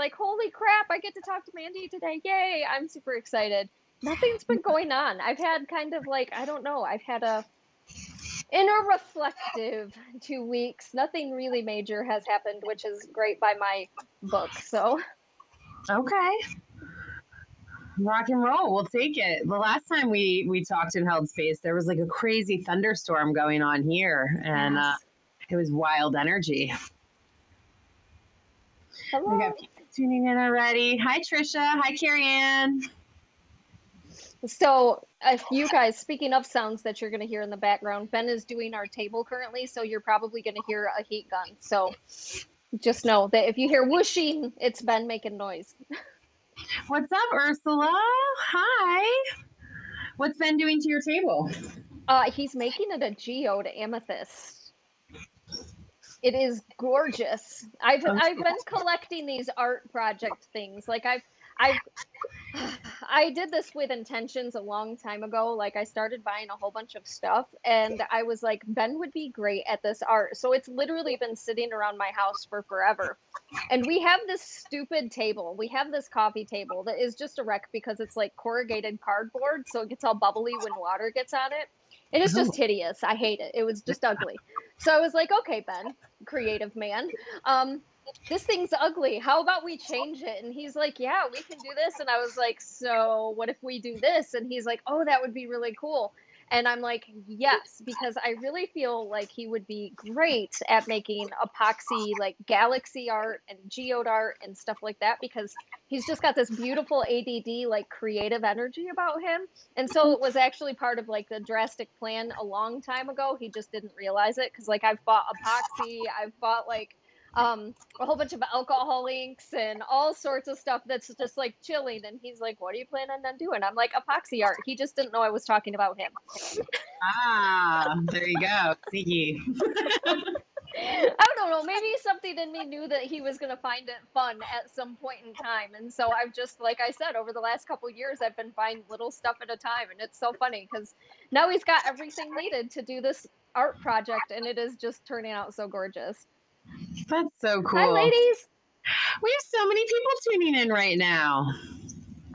like, holy crap, I get to talk to Mandee today. Yay. I'm super excited. Nothing's been going on. I've had kind of like, I don't know, I've had a inner reflective 2 weeks. Nothing really major has happened, which is great by my book. So, Okay. Rock and roll. We'll take it. The last time we talked and held space, there was like a crazy thunderstorm going on here, and yes. it was wild energy. We got Hello. people tuning in already. Hi, Trisha. Hi, Carrie Ann. So, if you guys, speaking of sounds that you're going to hear in the background, Ben is doing our table currently, so you're probably going to hear a heat gun. So, just know that if you hear whooshing, it's Ben making noise. What's up, Ursula? Hi. What's Ben doing to your table? He's making it a geode amethyst. It is gorgeous. I've been collecting these art project things. Like I've I did this with intentions a long time ago. Like I started buying a whole bunch of stuff and I was like, Ben would be great at this art. So it's literally been sitting around my house for forever. And we have this stupid table. We have this coffee table that is just a wreck because it's like corrugated cardboard, so it gets all bubbly when water gets on it. And it's Oh, just hideous. I hate it. It was just ugly. So I was like, okay, Ben, creative man. Um, this thing's ugly. How about we change it? And he's like, yeah, we can do this. And I was like, so what if we do this? And he's like, oh, that would be really cool. And I'm like, yes, because I really feel like he would be great at making epoxy, like galaxy art and geode art and stuff like that, because he's just got this beautiful ADD, like creative energy about him. And so it was actually part of like the drastic plan a long time ago. He just didn't realize it because, like, I've bought epoxy, I've bought like, a whole bunch of alcohol inks and all sorts of stuff that's just like chilling. And he's like, what are you planning on doing? I'm like, epoxy art. He just didn't know I was talking about him. there you go. See. I don't know. Maybe something in me knew that he was going to find it fun at some point in time. And so I've just, like I said, over the last couple years, I've been buying little stuff at a time. And it's so funny because now he's got everything needed to do this art project. And it is just turning out so gorgeous. That's so Hi, cool. ladies. We have so many people tuning in right now.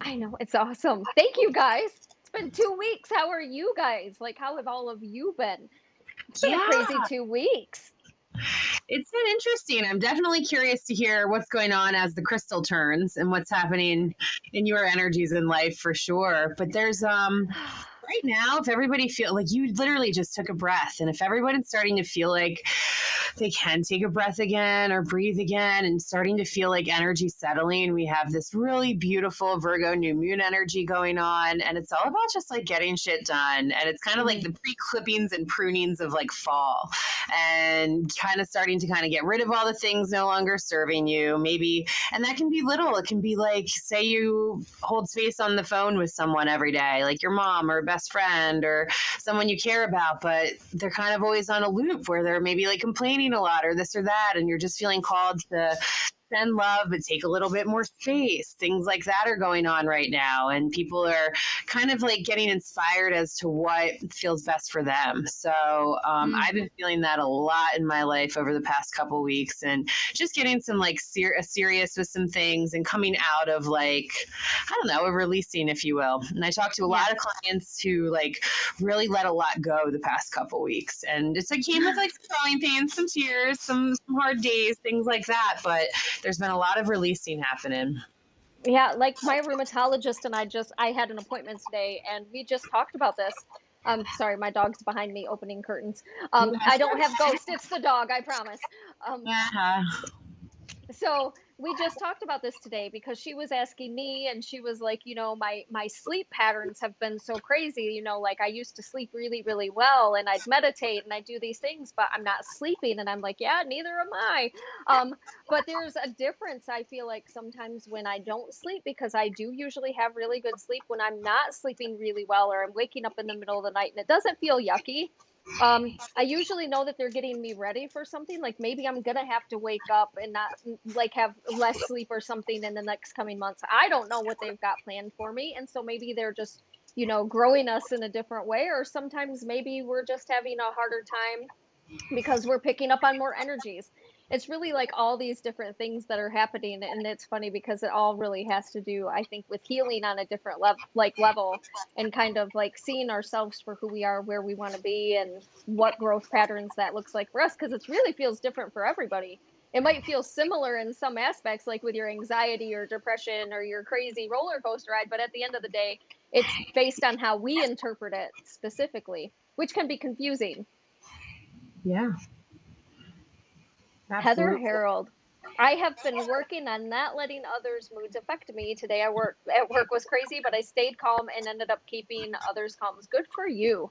I know. It's awesome. Thank you, guys. It's been 2 weeks. How are you guys? Like, how have all of you been? It's been a Yeah, crazy 2 weeks. it's been interesting. I'm definitely curious to hear what's going on as the crystal turns and what's happening in your energies in life for sure. But there's right now, if everybody feel like you literally just took a breath, and if everybody's starting to feel like they can take a breath again or breathe again and starting to feel like energy settling, we have this really beautiful Virgo new moon energy going on, and it's all about just like getting shit done. And it's kind of like the pre-clippings and prunings of like fall, and kind of starting to kind of get rid of all the things no longer serving you, maybe. And that can be little. It can be like, say you hold space on the phone with someone every day, like your mom or a best friend or someone you care about, but they're kind of always on a loop where they're maybe like complaining a lot or this or that, and you're just feeling called to send love but take a little bit more space. Things like that are going on right now, and people are kind of like getting inspired as to what feels best for them. So I've been feeling that a lot in my life over the past couple weeks, and just getting some like serious with some things and coming out of like, I don't know, a releasing, if you will. And I talked to a lot of clients who like really let a lot go the past couple weeks, and it's like came with like some growing pains, some tears, some hard days, things like that. But there's been a lot of releasing happening. Yeah, like my rheumatologist and I had an appointment today and we just talked about this. Sorry, my dog's behind me opening curtains. I don't have ghosts, it's the dog, I promise. Um, Yeah. so we just talked about this today because she was asking me and she was like, my sleep patterns have been so crazy. Like I used to sleep really, really well and I'd meditate and I do these things, but I'm not sleeping. And I'm like, yeah, neither am I. But there's a difference, I feel like, sometimes when I don't sleep, because I do usually have really good sleep when I'm not sleeping really well or I'm waking up in the middle of the night and it doesn't feel yucky. I usually know that they're getting me ready for something. Like maybe I'm gonna have to wake up and not like have less sleep or something in the next coming months. I don't know what they've got planned for me. And so maybe they're just, growing us in a different way. Or sometimes maybe we're just having a harder time because we're picking up on more energies. It's really like all these different things that are happening, and it's funny because it all really has to do, I think, with healing on a different level, and kind of like seeing ourselves for who we are, where we want to be, and what growth patterns that looks like for us. Because it really feels different for everybody. It might feel similar in some aspects, like with your anxiety or depression or your crazy roller coaster ride, but at the end of the day, it's based on how we interpret it specifically, which can be confusing. Yeah, Heather absolutely. Harold. I have been working on not letting others' moods affect me. Today I work at work was crazy, but I stayed calm and ended up keeping others calm. It's good for you.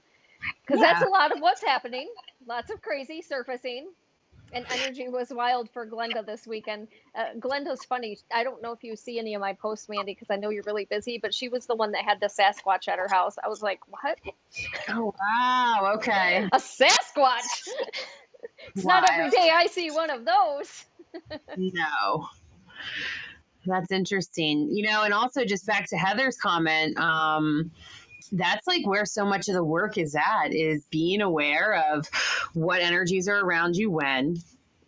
Because that's Yeah. a lot of what's happening. Lots of crazy surfacing. And energy was wild for Glenda this weekend. Glenda's funny. I don't know if you see any of my posts, Mandy, because I know you're really busy, but she was the one that had the Sasquatch at her house. I was like, what? Oh, wow. Okay. A Sasquatch? It's not every Wild. day I see one of those. No. That's interesting. And also just back to Heather's comment, that's like where so much of the work is at, is being aware of what energies are around you when,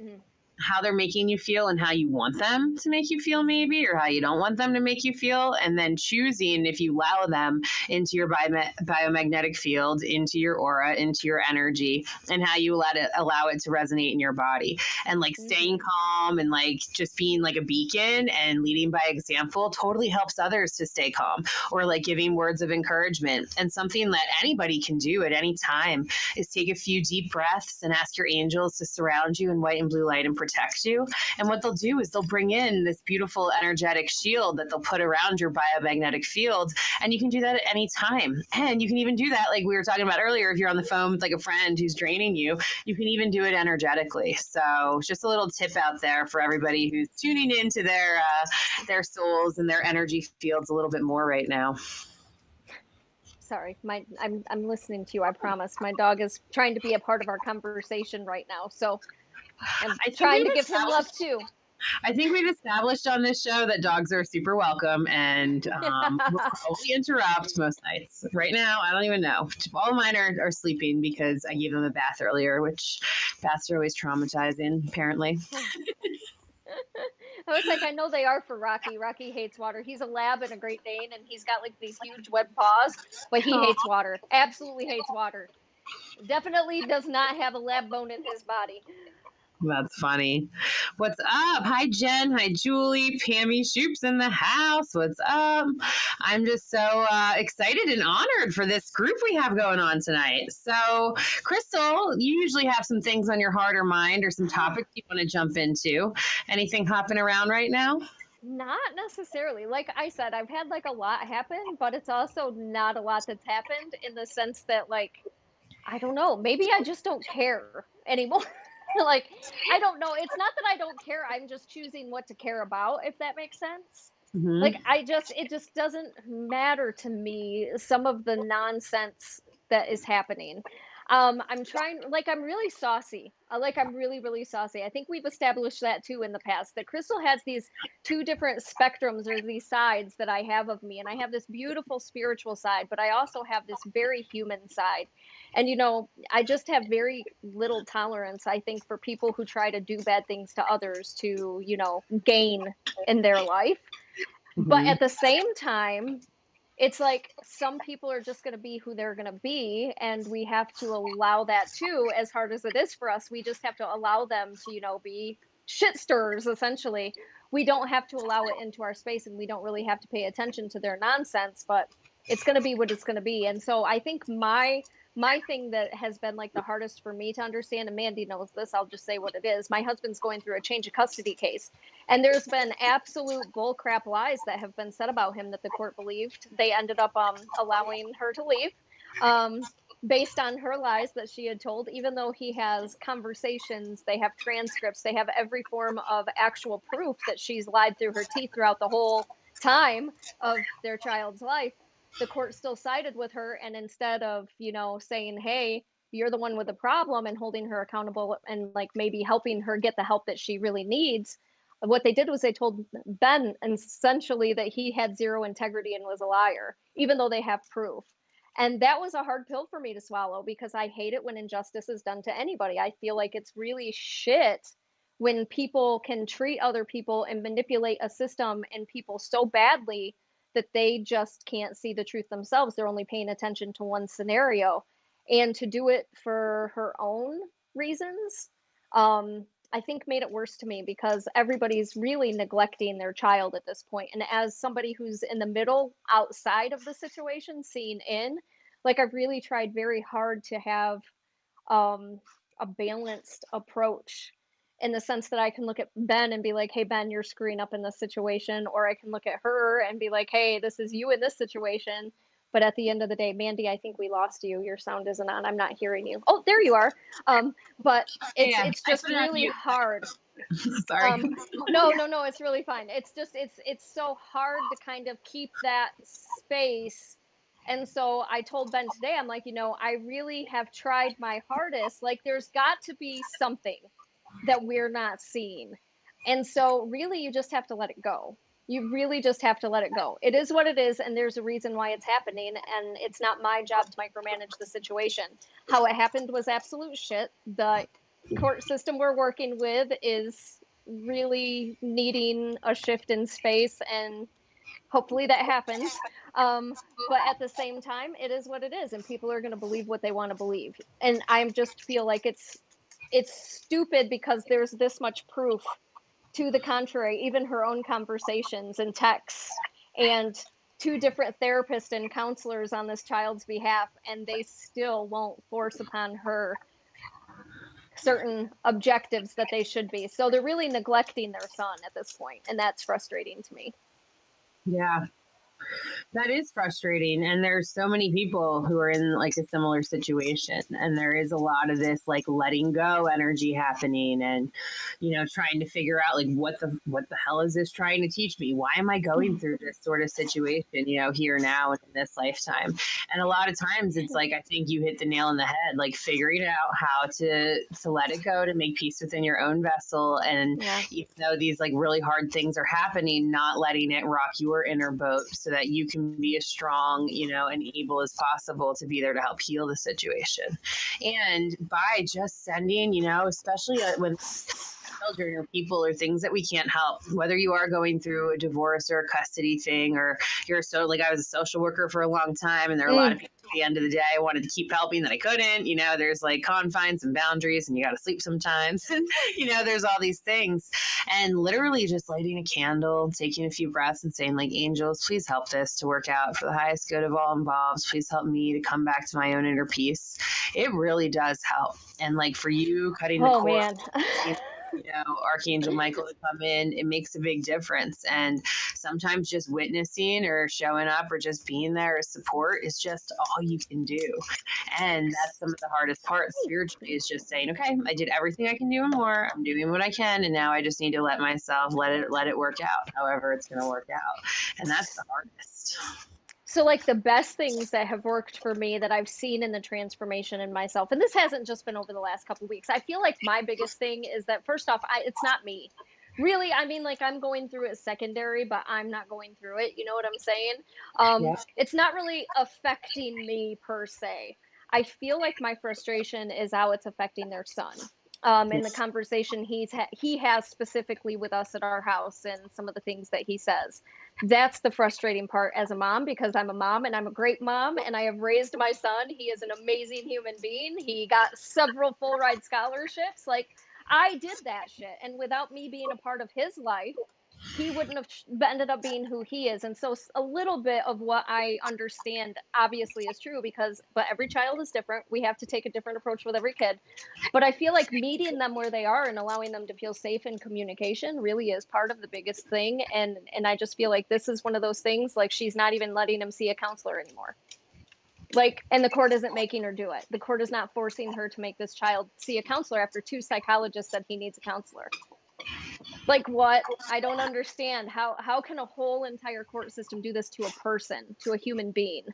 Mhm. how they're making you feel and how you want them to make you feel, maybe, or how you don't want them to make you feel, and then choosing if you allow them into your biomagnetic field, into your aura, into your energy, and how you allow it to resonate in your body. And like staying Mhm. calm and like just being like a beacon and leading by example totally helps others to stay calm, or like giving words of encouragement. And something that anybody can do at any time is take a few deep breaths and ask your angels to surround you in white and blue light and protect you. And what they'll do is they'll bring in this beautiful energetic shield that they'll put around your biomagnetic field. And you can do that at any time. And you can even do that, like we were talking about earlier, if you're on the phone with like a friend who's draining you, you can even do it energetically. So just a little tip out there for everybody who's tuning into their souls and their energy fields a little bit more right now. Sorry, I'm listening to you. I promise. My dog is trying to be a part of our conversation right now, so I'm I think trying we've to give him love established too. I think we've established on this show that dogs are super welcome and will only interrupt most nights. Right now, I don't even know. All of mine are sleeping because I gave them a bath earlier, which baths are always traumatizing, apparently. I was like, I know they are for Rocky. Rocky hates water. He's a lab and a Great Dane, and he's got like these huge web paws, but he Oh, hates water. Absolutely hates water. Definitely does not have a lab bone in his body. that's funny. What's up? Hi, Jen. Hi, Julie. Pammy Shoop's in the house. What's up? I'm just so excited and honored for this group we have going on tonight. So, Crystal, you usually have some things on your heart or mind or some topics you want to jump into. Anything hopping around right now? Not necessarily. Like I said, I've had like a lot happen, but it's also not a lot that's happened in the sense that like I don't know, maybe I just don't care anymore. Like I don't know. It's not that I don't care. I'm just choosing what to care about, if that makes sense. Like Mm-hmm. it just doesn't matter to me some of the nonsense that is happening. I'm trying like I'm really saucy. Like I'm really really saucy. I think we've established that too in the past that Crystal has these two different spectrums or these sides that I have of me, and I have this beautiful spiritual side, but I also have this very human side. And I just have very little tolerance, I think, for people who try to do bad things to others to, gain in their life. But Mm-hmm. at the same time, it's like some people are just going to be who they're going to be, and we have to allow that too. As hard as it is for us, we just have to allow them to be shit stirrers, essentially. We don't have to allow it into our space, and we don't really have to pay attention to their nonsense, but it's going to be what it's going to be. And so I think my thing that has been like the hardest for me to understand, and Mandy knows this, I'll just say what it is. My husband's going through a change of custody case, and there's been absolute bullcrap lies that have been said about him that the court believed. They ended up allowing her to leave, um, based on her lies that she had told, even though he has conversations, they have transcripts, they have every form of actual proof that she's lied through her teeth throughout the whole time of their child's life. The court still sided with her, and instead of, saying, hey, you're the one with the problem, and holding her accountable and like maybe helping her get the help that she really needs, what they did was they told Ben essentially that he had zero integrity and was a liar, even though they have proof. And that was a hard pill for me to swallow because I hate it when injustice is done to anybody. I feel like it's really shit when people can treat other people and manipulate a system and people so badly that they just can't see the truth themselves. They're only paying attention to one scenario. And to do it for her own reasons, I think made it worse to me because everybody's really neglecting their child at this point. And as somebody who's in the middle, outside of the situation, seeing in, like I've really tried very hard to have um, a balanced approach in the sense that I can look at Ben and be like, "Hey, Ben, you're screwing up in this situation," or I can look at her and be like, "Hey, this is you in this situation." But at the end of the day, Mandee, I think we lost you. Your sound isn't on. I'm not hearing you. Oh, there you are. But it's Yeah, it's I just put it on really mute. hard. Sorry. No, no, no, it's really fine. It's just it's so hard to kind of keep that space. And so I told Ben today, I'm like, I really have tried my hardest. Like there's got to be something that we're not seeing. And so really you just have to let it go. You really just have to let it go. It is what it is, and there's a reason why it's happening, and it's not my job to micromanage the situation. How it happened was absolute shit. The court system we're working with is really needing a shift in space, and hopefully that happens. But at the same time, it is what it is, and people are going to believe what they want to believe. And I just feel like it's stupid because there's this much proof to the contrary. Even her own conversations and texts, and two different therapists and counselors on this child's behalf, and they still won't force upon her certain objectives that they should be. So they're really neglecting their son at this point, and that's frustrating to me. Yeah, that is frustrating. And there's so many people who are in like a similar situation. And there is a lot of this like letting go energy happening and, trying to figure out like what the hell is this trying to teach me? Why am I going through this sort of situation, here now in this lifetime? And a lot of times it's like I think you hit the nail on the head, like figuring out how to let it go, to make peace within your own vessel. And Yeah. even though these like really hard things are happening, not letting it rock your inner boat so that you can be as strong, and able as possible to be there to help heal the situation. And by just sending, especially when children or people or things that we can't help, whether you are going through a divorce or a custody thing, or you're like I was a social worker for a long time, and there are a lot of people at the end of the day I wanted to keep helping that I couldn't. There's like confines and boundaries, and you got to sleep sometimes. And there's all these things, and literally just lighting a candle, taking a few breaths, and saying like, angels, please help this to work out for the highest good of all involved. Please help me to come back to my own inner peace. It really does help. And like for you, cutting the Oh cord, man. Archangel Michael to come in, it makes a big difference. And sometimes just witnessing or showing up or just being there as support is just all you can do. And that's some of the hardest parts spiritually, is just saying, okay, I did everything I can do and more. I'm doing what I can, and now I just need to let myself let it work out, however it's going to work out. And that's the hardest. So, like, the best things that have worked for me that I've seen in the transformation in myself, and this hasn't just been over the last couple weeks. I feel like my biggest thing is that first off, it's not me. Really, I mean, like I'm going through it secondary, but I'm not going through it. You know what I'm saying? Yeah. It's not really affecting me per se. I feel like my frustration is how it's affecting their son. In the conversation he has specifically with us at our house and some of the things that he says. That's the frustrating part as a mom, because I'm a mom and I'm a great mom and I have raised my son. He is an amazing human being. He got several full ride scholarships. Like I did that shit. And without me being a part of his life, he wouldn't have ended up being who he is. And so a little bit of what I understand obviously is true, but every child is different. We have to take a different approach with every kid. But I feel like meeting them where they are and allowing them to feel safe in communication really is part of the biggest thing. And I just feel like this is one of those things, like she's not even letting him see a counselor anymore. Like, and the court isn't making her do it. The court is not forcing her to make this child see a counselor after two psychologists said he needs a counselor. Like what? I don't understand. How can a whole entire court system do this to a person, to a human being?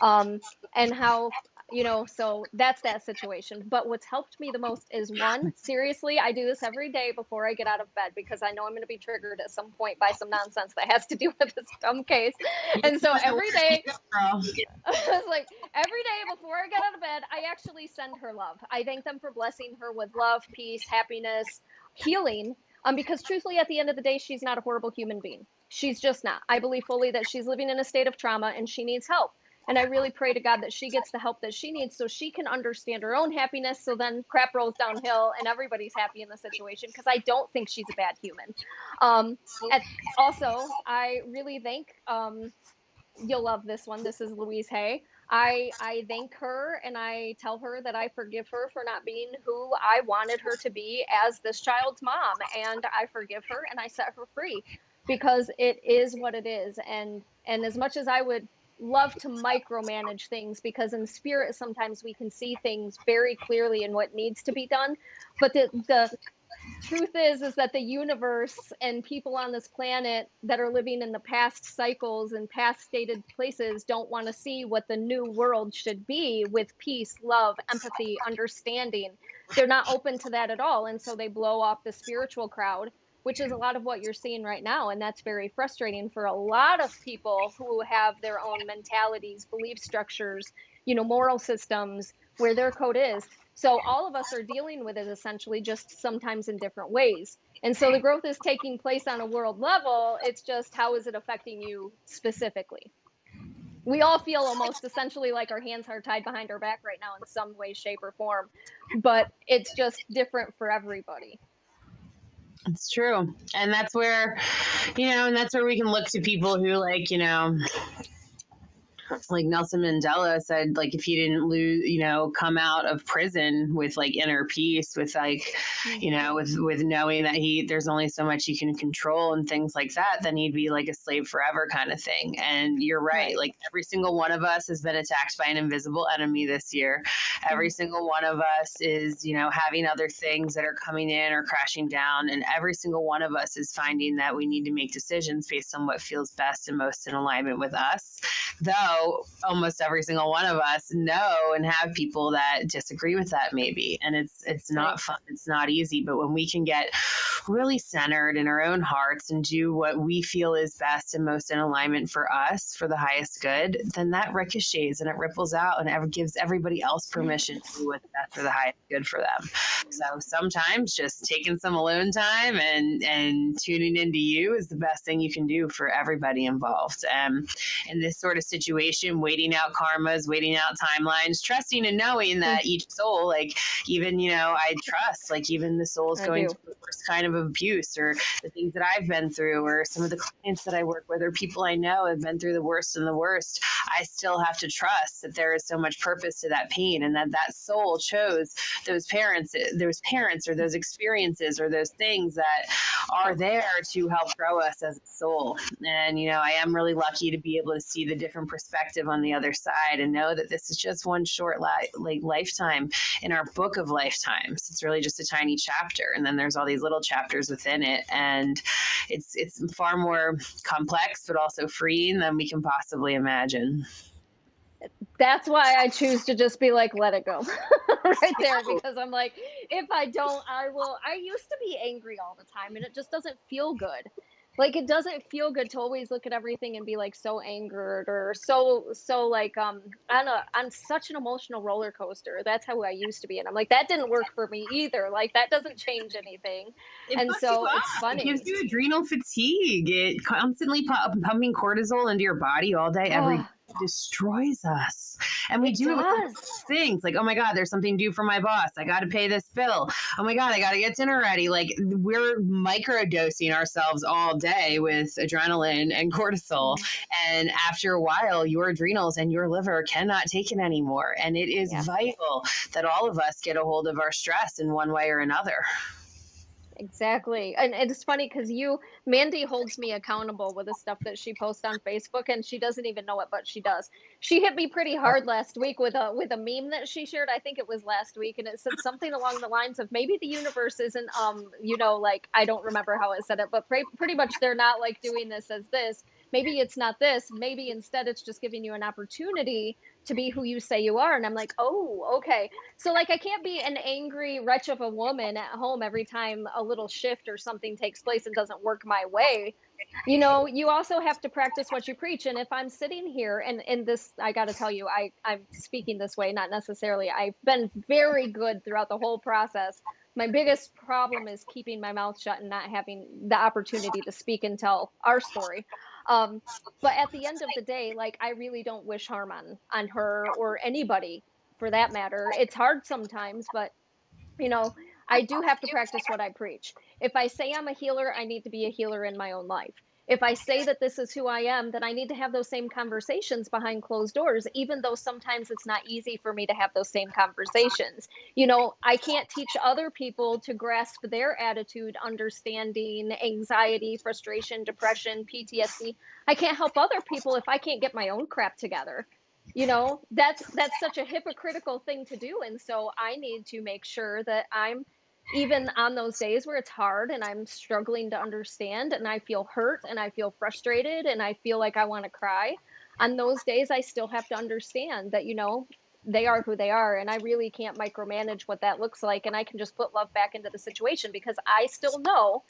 And how, so that's that situation. But what's helped me the most is, one, seriously, I do this every day before I get out of bed because I know I'm going to be triggered at some point by some nonsense that has to do with this dumb case. And so every day, it's like every day before I get out of bed, I actually send her love. I thank them for blessing her with love, peace, happiness, healing, because truthfully, at the end of the day, she's not a horrible human being. She's just not. I believe fully that she's living in a state of trauma and she needs help. And I really pray to God that she gets the help that she needs so she can understand her own happiness. So then crap rolls downhill and everybody's happy in the situation, because I don't think she's a bad human. Um, and also, I really thank, you'll love this one. This is Louise Hay. I thank her and I tell her that I forgive her for not being who I wanted her to be as this child's mom, and I forgive her and I set her free, because it is what it is. And as much as I would love to micromanage things, because in spirit sometimes we can see things very clearly and what needs to be done, but the truth is that the universe and people on this planet that are living in the past cycles and past stated places don't want to see what the new world should be, with peace, love, empathy, understanding. They're not open to that at all, and so they blow off the spiritual crowd, which is a lot of what you're seeing right now. And that's very frustrating for a lot of people who have their own mentalities, belief structures, moral systems, where their code is. So all of us are dealing with it essentially, just sometimes in different ways. And so the growth is taking place on a world level. It's just, how is it affecting you specifically? We all feel almost essentially like our hands are tied behind our back right now in some way, shape, or form, but it's just different for everybody. It's true. And that's where, and that's where we can look to people who, like Nelson Mandela said, like, if he didn't lose, come out of prison with like inner peace, with like, with knowing that there's only so much he can control and things like that, then he'd be like a slave forever kind of thing. And you're right. Like, every single one of us has been attacked by an invisible enemy this year. Every single one of us is, having other things that are coming in or crashing down. And every single one of us is finding that we need to make decisions based on what feels best and most in alignment with us. Though almost every single one of us know and have people that disagree with that, maybe. And it's not fun. It's not easy. But when we can get really centered in our own hearts and do what we feel is best and most in alignment for us, for the highest good, then that ricochets and it ripples out and gives everybody else permission to do what's best for the highest good for them. So sometimes just taking some alone time and tuning into you is the best thing you can do for everybody involved. In this sort of situation, waiting out karmas, waiting out timelines, trusting and knowing that each soul, like, even, I trust, like, even the souls going through the worst kind of abuse, or the things that I've been through, or some of the clients that I work with, or people I know have been through the worst and the worst, I still have to trust that there is so much purpose to that pain, and that soul chose those parents or those experiences or those things that are there to help grow us as a soul. And, I am really lucky to be able to see the different perspective on the other side and know that this is just one short lifetime in our book of lifetimes. It's really just a tiny chapter, and then there's all these little chapters within it, and it's far more complex but also freeing than we can possibly imagine. That's why I choose to just be like, let it go right there, because I'm like, if I don't, I used to be angry all the time and it just doesn't feel good. Like, it doesn't feel good to always look at everything and be like so angered, or so like, on such an emotional roller coaster. That's how I used to be. And I'm like, that didn't work for me either. Like, that doesn't change anything. It And puts you so up. it's funny. It gives you adrenal fatigue. It constantly pumping cortisol into your body all day, every day, destroys us. And we do it with things like, oh my God, there's something due for my boss. I got to pay this bill. Oh my God, I got to get dinner ready. Like, we're microdosing ourselves all day with adrenaline and cortisol. And after a while, your adrenals and your liver cannot take it anymore. And it is vital that all of us get a hold of our stress in one way or another. Exactly. And it's funny because Mandee holds me accountable with the stuff that she posts on Facebook, and she doesn't even know it, but she does. She hit me pretty hard last week with a meme that she shared. I think it was last week, and it said something along the lines of, maybe the universe isn't, like, I don't remember how it said it, but pretty much they're not like doing this as this. Maybe it's not this. Maybe instead it's just giving you an opportunity to be who you say you are. And I'm like, oh, okay. So, like, I can't be an angry wretch of a woman at home every time a little shift or something takes place and doesn't work my way. You also have to practice what you preach. And if I'm sitting here and in this, I got to tell you, I'm speaking this way, not necessarily. I've been very good throughout the whole process. My biggest problem is keeping my mouth shut and not having the opportunity to speak and tell our story. Um, but at the end of the day, like, I really don't wish harm on her or anybody for that matter. It's hard sometimes, but you know, I do have to practice what I preach. If I say I'm a healer, I need to be a healer in my own life. If I say that this is who I am, then I need to have those same conversations behind closed doors, even though sometimes it's not easy for me to have those same conversations. I can't teach other people to grasp their attitude, understanding, anxiety, frustration, depression, PTSD. I can't help other people if I can't get my own crap together. That's such a hypocritical thing to do, and so I need to make sure that I'm, even on those days where it's hard and I'm struggling to understand and I feel hurt and I feel frustrated and I feel like I want to cry. On those days I still have to understand that they are who they are, and I really can't micromanage what that looks like, and I can just put love back into the situation because I still know,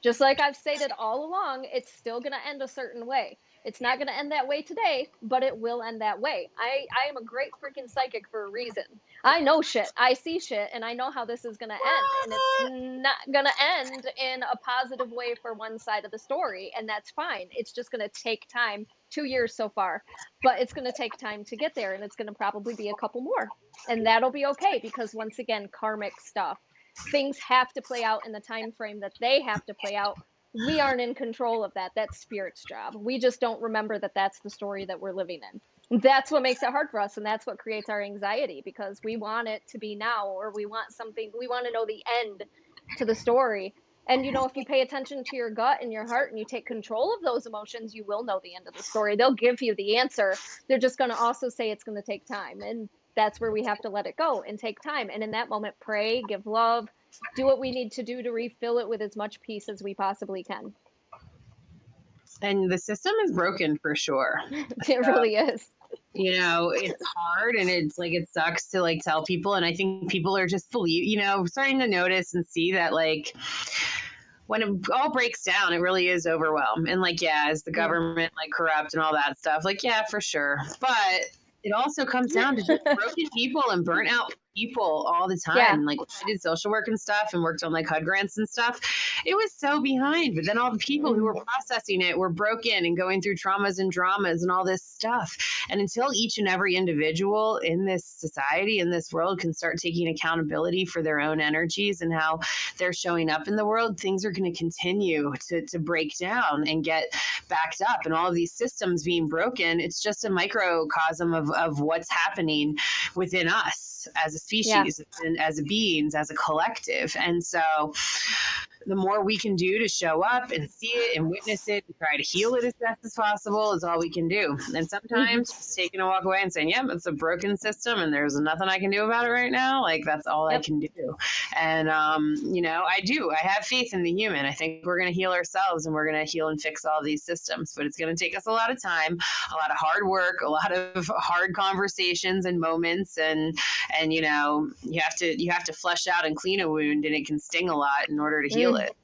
just like I've stated all along, it's still going to end a certain way. It's not going to end that way today, but it will end that way. I am a great freaking psychic for a reason. I know shit. I see shit, and I know how this is going to end. And it's not going to end in a positive way for one side of the story. And that's fine. It's just going to take time. 2 years so far, but it's going to take time to get there. And it's going to probably be a couple more. And that'll be okay because, once again, karmic stuff. Things have to play out in the time frame that they have to play out. We aren't in control of that. That's spirit's job. We just don't remember that that's the story that we're living in. That's what makes it hard for us, and that's what creates our anxiety, because we want it to be now, or we want something, we want to know the end to the story. And if you pay attention to your gut and your heart and you take control of those emotions, you will know the end of the story. They'll give you the answer. They're just going to also say it's going to take time, and that's where we have to let it go and take time. And in that moment, pray, give love, do what we need to do to refill it with as much peace as we possibly can. And the system is broken for sure. It really is. It's hard, and it's like, it sucks to like tell people. And I think people are just starting to notice and see that, like, when it all breaks down, it really is overwhelmed. And like, yeah, is the government like corrupt and all that stuff? Like, yeah, for sure. But it also comes down to just broken people and burnt out people all the time. Yeah. Like, I did social work and stuff and worked on like HUD grants and stuff. It was so behind, but then all the people who were processing it were broken and going through traumas and dramas and all this stuff. And until each and every individual in this society, in this world, can start taking accountability for their own energies and how they're showing up in the world, things are going to continue to break down and get backed up. And all of these systems being broken, it's just a microcosm of what's happening within us as a species, and as beings, as a collective. And so the more we can do to show up and see it and witness it and try to heal it as best as possible is all we can do. And sometimes just taking a walk away and saying, yep, it's a broken system and there's nothing I can do about it right now. Like, that's all I can do. And, I have faith in the human. I think we're going to heal ourselves, and we're going to heal and fix all these systems, but it's going to take us a lot of time, a lot of hard work, a lot of hard conversations and moments. And you have to flush out and clean a wound, and it can sting a lot in order to heal it.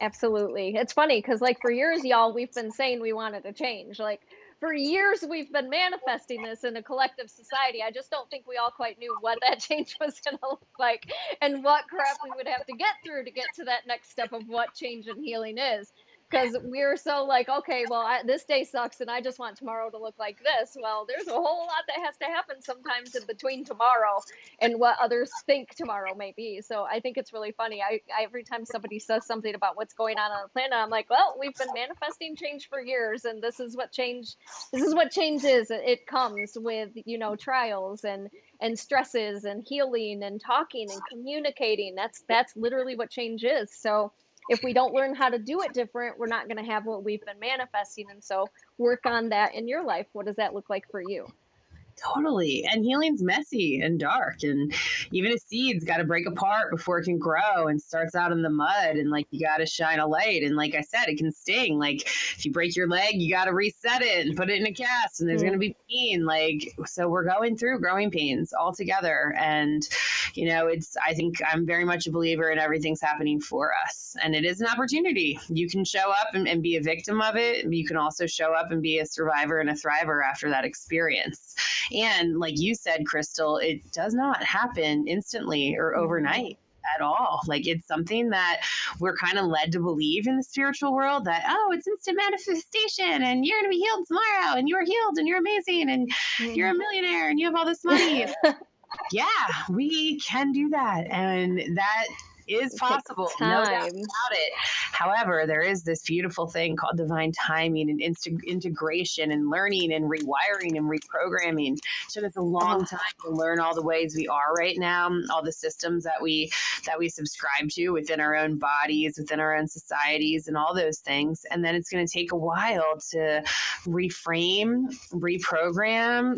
Absolutely. It's funny because, like, for years, y'all, we've been saying we wanted to change. Like, for years, we've been manifesting this in a collective society. I just don't think we all quite knew what that change was going to look like and what crap we would have to get through to get to that next step of what change and healing is. Because we're so like, okay, well, this day sucks and I just want tomorrow to look like this. Well, there's a whole lot that has to happen sometimes in between tomorrow and what others think tomorrow may be. So I think it's really funny. I every time somebody says something about what's going on the planet, I'm like, well, we've been manifesting change for years, and this is what change is. It comes with, trials and stresses and healing and talking and communicating. That's literally what change is. So if we don't learn how to do it different, we're not going to have what we've been manifesting. And so work on that in your life. What does that look like for you? Totally. And healing's messy and dark. And even a seed's got to break apart before it can grow, and starts out in the mud. And like, you got to shine a light. And like I said, it can sting. Like, if you break your leg, you got to reset it and put it in a cast, and there's going to be pain. Like, so we're going through growing pains all together. And, I think I'm very much a believer in everything's happening for us. And it is an opportunity. You can show up and be a victim of it. You can also show up and be a survivor and a thriver after that experience. And like you said, Crystal, it does not happen instantly or overnight. at all. Like it's something that we're kind of led to believe in the spiritual world that, oh, it's instant manifestation and you're going to be healed tomorrow and you're healed and you're amazing and you're a Mm. millionaire and you have all this money. Yeah, we can do that. And that is It takes possible, no doubt time. about it. However, there is this beautiful thing called divine timing and integration and learning and rewiring and reprogramming. It took us a long Oh, time to learn all the ways we are right now, all the systems that we subscribe to within our own bodies, within our own societies, and all those things. And then it's going to take a while to reframe, reprogram.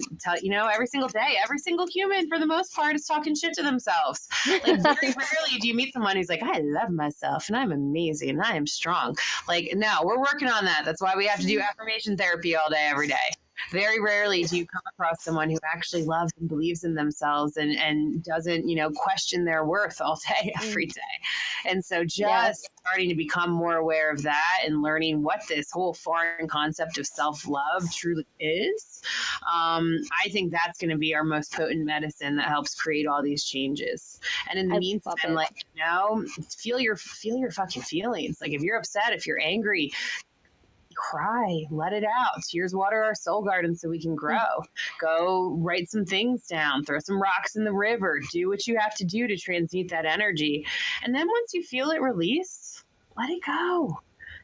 Every single day, every single human for the most part is talking shit to themselves. Like very rarely do you meet someone who's like, I love myself and I'm amazing and I am strong. Like, no, we're working on that. That's why we have to do affirmation therapy all day, every day. Very rarely do you come across someone who actually loves and believes in themselves and doesn't, question their worth all day, every mm, day. And so yes, just starting to become more aware of that and learning what this whole foreign concept of self-love truly is, I think that's going to be our most potent medicine that helps create all these changes. And in the I love meantime, it. like, feel your fucking feelings. Like if you're upset, if you're angry, cry, let it out. Tears water our soul garden so we can grow. Mm, Go write some things down, throw some rocks in the river, do what you have to do to transmute that energy. And then once you feel it release, let it go.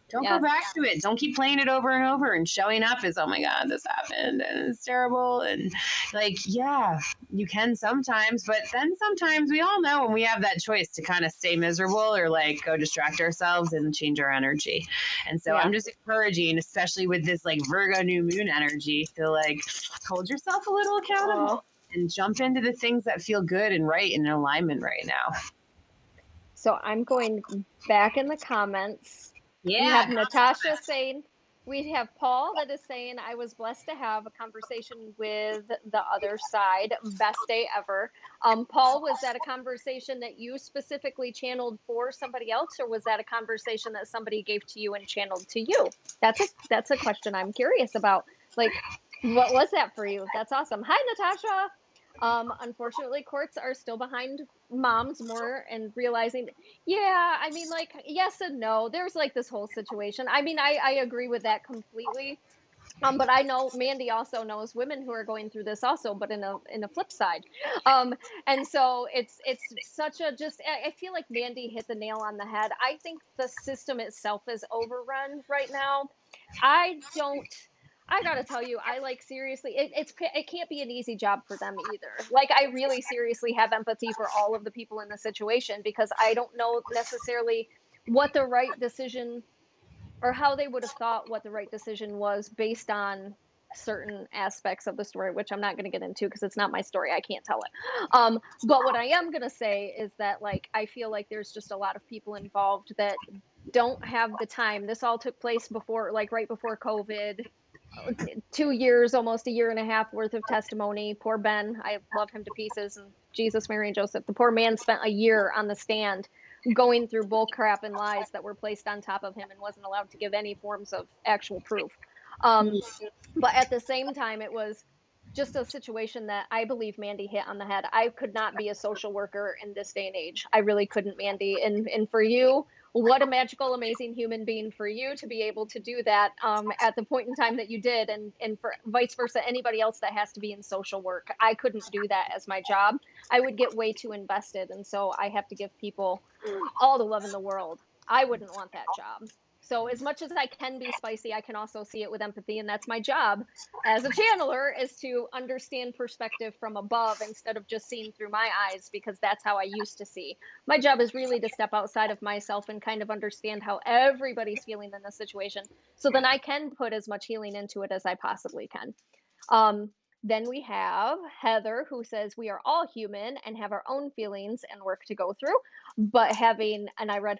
Don't go yes, back to it. Don't keep playing it over and over and showing up as, oh my God, this happened and it's terrible. And like, yeah, you can sometimes, but then sometimes we all know when we have that choice to kind of stay miserable or like go distract ourselves and change our energy. And so yeah. I'm just encouraging, especially with this like Virgo new moon energy, to like hold yourself a little Oh, accountable and jump into the things that feel good and right and in alignment right now. so I'm going back in the comments. We Yeah. have Natasha saying, we have Paul that is saying, I was blessed to have a conversation with the other side. Best day ever. Paul, was that a conversation that you specifically channeled for somebody else, or was that a conversation that somebody gave to you and channeled to you? That's a question I'm curious about. Like, what was that for you? That's awesome. Hi, Natasha. Unfortunately, courts are still behind moms more and realizing, yeah, I mean, like, yes and no. There's like this whole situation. I mean, I agree with that completely. But I know Mandee also knows women who are going through this also, but in a flip side. Um, and so it's such a just I feel like Mandee hit the nail on the head. I think the system itself is overrun right now. I don't I gotta tell you, I like seriously, it can't be an easy job for them either. Like I really seriously have empathy for all of the people in the situation because I don't know necessarily what the right decision or how they would have thought what the right decision was based on certain aspects of the story, which I'm not going to get into because it's not my story. I can't tell it. But what I am going to say is that, like, I feel like there's just a lot of people involved that don't have the time. This all took place before, like, right before COVID. 2 years, almost a year and a half worth of testimony. Poor Ben. I love him to pieces. And Jesus, Mary, and Joseph. The poor man spent a year on the stand going through bull crap and lies that were placed on top of him and wasn't allowed to give any forms of actual proof. Um, but at the same time, it was just a situation that I believe Mandee hit on the head. I could not be a social worker in this day and age. I really couldn't, Mandee. And for you, what a magical, amazing human being for you to be able to do that at the point in time that you did, and for vice versa, anybody else that has to be in social work. I couldn't do that as my job. I would get way too invested, and so I have to give people all the love in the world. I wouldn't want that job. So as much as I can be spicy, I can also see it with empathy, and that's my job as a channeler, is to understand perspective from above instead of just seeing through my eyes, because that's how I used to see. My job is really to step outside of myself and kind of understand how everybody's feeling in this situation, so then I can put as much healing into it as I possibly can. Um, then we have Heather, who says we are all human and have our own feelings and work to go through, but having, and I read her